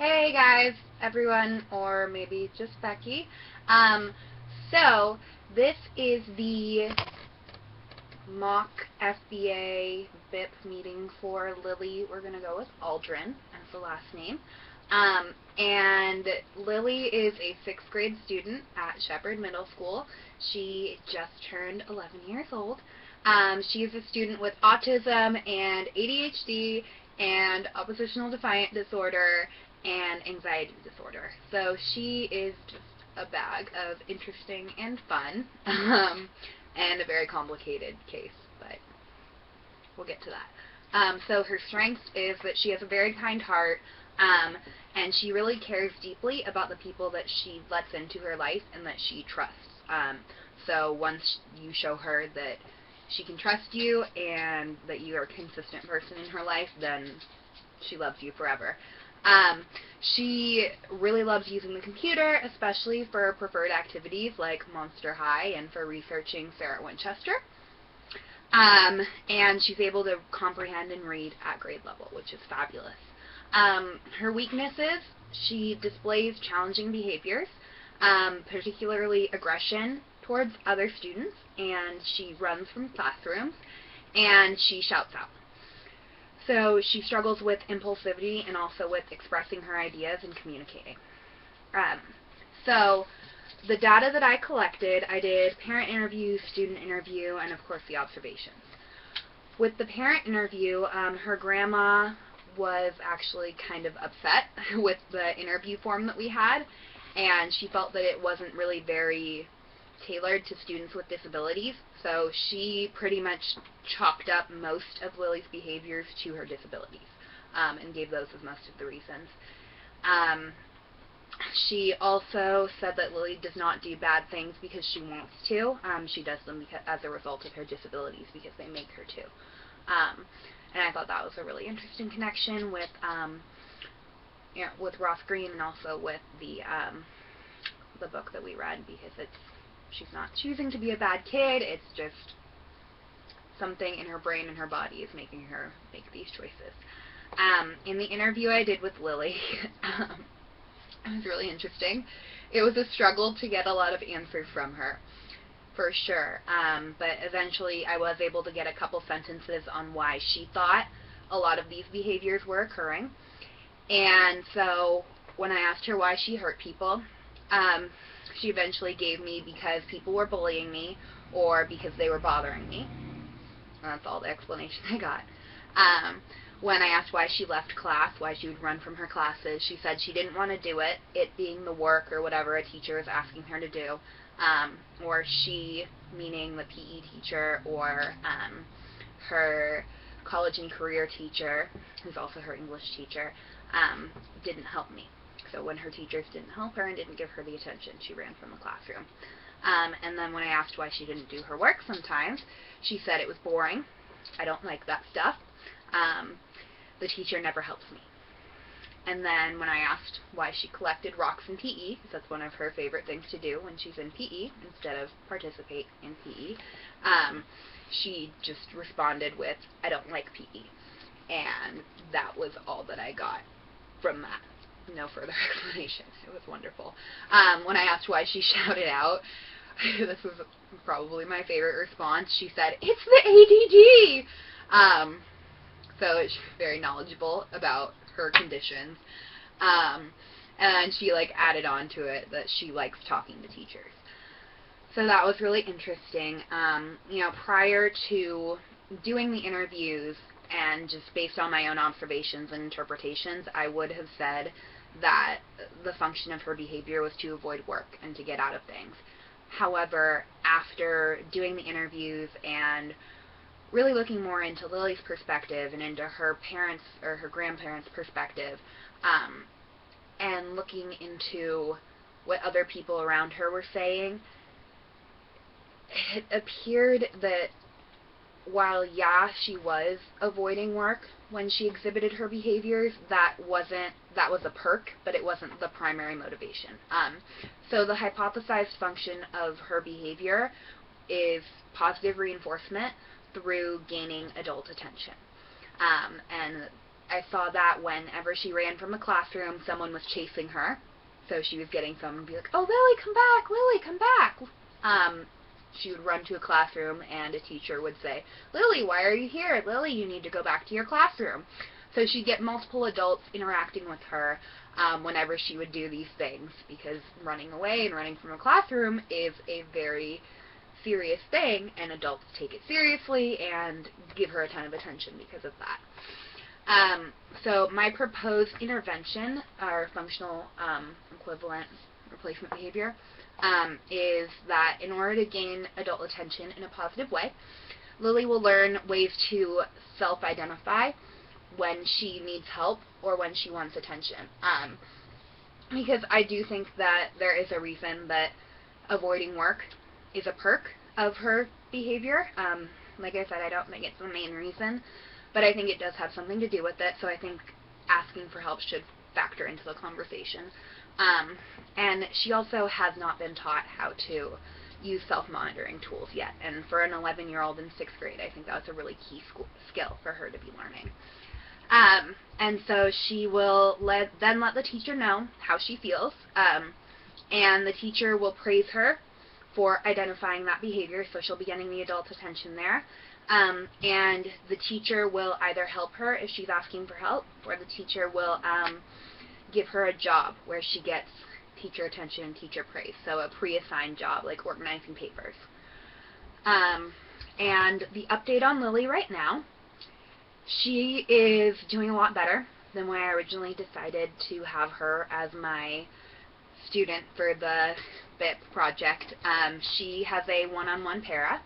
Hey guys, everyone, or maybe just Becky. So this is the mock FBA BIP meeting for Lily. We're going to go with Aldrin as the last name. And Lily is a 6th grade student at Shepherd Middle School. She just turned 11 years old. She is a student with autism and ADHD and oppositional defiant disorder and anxiety disorder. So she is just a bag of interesting and fun, and a very complicated case, but we'll get to that. So her strength is that she has a very kind heart, and she really cares deeply about the people that she lets into her life and that she trusts. So once you show her that she can trust you and that you are a consistent person in her life, then she loves you forever. She really loves using the computer, especially for preferred activities like Monster High and for researching Sarah Winchester. And she's able to comprehend and read at grade level, which is fabulous. Her weaknesses: she displays challenging behaviors, particularly aggression towards other students, and she runs from classrooms, and she shouts out. So she struggles with impulsivity and also with expressing her ideas and communicating. So the data that I collected, I did parent interview, student interview, and of course the observations. With the parent interview, her grandma was actually kind of upset with the interview form that we had, and she felt that it wasn't really very tailored to students with disabilities, so she pretty much chalked up most of Lily's behaviors to her disabilities, and gave those as most of the reasons. She also said that Lily does not do bad things because she wants to. She does them as a result of her disabilities because they make her to. And I thought that was a really interesting connection with Ross Greene, and also with the book that we read, because she's not choosing to be a bad kid, it's just something in her brain and her body is making her make these choices. In the interview I did with Lily, it was really interesting. It was a struggle to get a lot of answers from her, for sure, but eventually I was able to get a couple sentences on why she thought a lot of these behaviors were occurring. And so when I asked her why she hurt people, she eventually gave me because people were bullying me or because they were bothering me. That's all the explanation I got. When I asked why she left class, why she would run from her classes, she said she didn't want to do it, it being the work or whatever a teacher is asking her to do, or she, meaning the PE teacher, or her college and career teacher, who's also her English teacher, didn't help me. So when her teachers didn't help her and didn't give her the attention, she ran from the classroom. And then when I asked why she didn't do her work sometimes, she said it was boring. I don't like that stuff. The teacher never helps me. And then when I asked why she collected rocks in PE, because that's one of her favorite things to do when she's in PE, instead of participate in PE, she just responded with, "I don't like PE." And that was all that I got from that. No further explanation. It was wonderful. When I asked why she shouted out, this was probably my favorite response. She said, "It's the ADD!" So she's very knowledgeable about her conditions. And she added on to it that she likes talking to teachers. So that was really interesting. Prior to doing the interviews, and just based on my own observations and interpretations, I would have said that the function of her behavior was to avoid work and to get out of things. However, after doing the interviews and really looking more into Lily's perspective and into her parents' or her grandparents' perspective, and looking into what other people around her were saying, it appeared that while, yeah, she was avoiding work when she exhibited her behaviors, that was a perk, but it wasn't the primary motivation. So the hypothesized function of her behavior is positive reinforcement through gaining adult attention. And I saw that whenever she ran from a classroom, someone was chasing her. So she was getting someone to be like, "Oh, Lily, come back! Lily, come back!" She would run to a classroom, and a teacher would say, "Lily, why are you here? Lily, you need to go back to your classroom." So she'd get multiple adults interacting with her whenever she would do these things, because running away and running from a classroom is a very serious thing, and adults take it seriously and give her a ton of attention because of that. So my proposed intervention, or functional equivalent replacement behavior, is that in order to gain adult attention in a positive way, Lily will learn ways to self-identify when she needs help or when she wants attention. Because I do think that there is a reason that avoiding work is a perk of her behavior. Like I said, I don't think it's the main reason, but I think it does have something to do with it, so I think asking for help should factor into the conversation. And she also has not been taught how to use self-monitoring tools yet, and for an 11-year-old in 6th grade, I think that's a really key skill for her to be learning. And so she will then let the teacher know how she feels, and the teacher will praise her for identifying that behavior, so she'll be getting the adult attention there. And the teacher will either help her if she's asking for help, or the teacher will give her a job where she gets teacher attention and teacher praise, so a pre-assigned job like organizing papers. And the update on Lily right now, she is doing a lot better than when I originally decided to have her as my student for the BIP project. She has a one-on-one para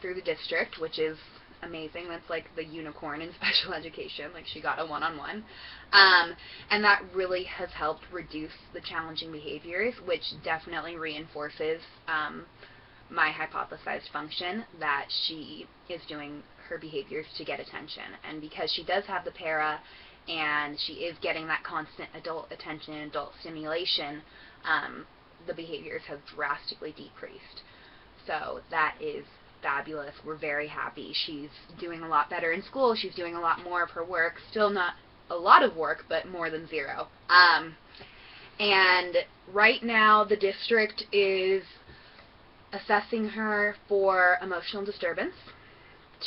through the district, which is amazing. That's like the unicorn in special education. Like, she got a one-on-one. And that really has helped reduce the challenging behaviors, which definitely reinforces my hypothesized function that she is doing her behaviors to get attention. And because she does have the para and she is getting that constant adult attention and adult stimulation, the behaviors have drastically decreased. So that is fabulous. We're very happy. She's doing a lot better in school. She's doing a lot more of her work. Still not a lot of work, but more than zero. And right now the district is assessing her for emotional disturbance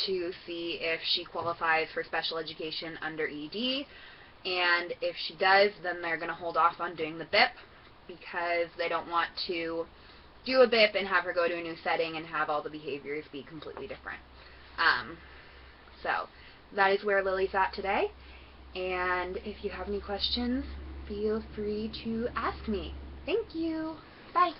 to see if she qualifies for special education under ED, and if she does, then they're going to hold off on doing the BIP because they don't want to do a BIP and have her go to a new setting and have all the behaviors be completely different. So that is where Lily's at today, and if you have any questions, feel free to ask me. Thank you. Bye.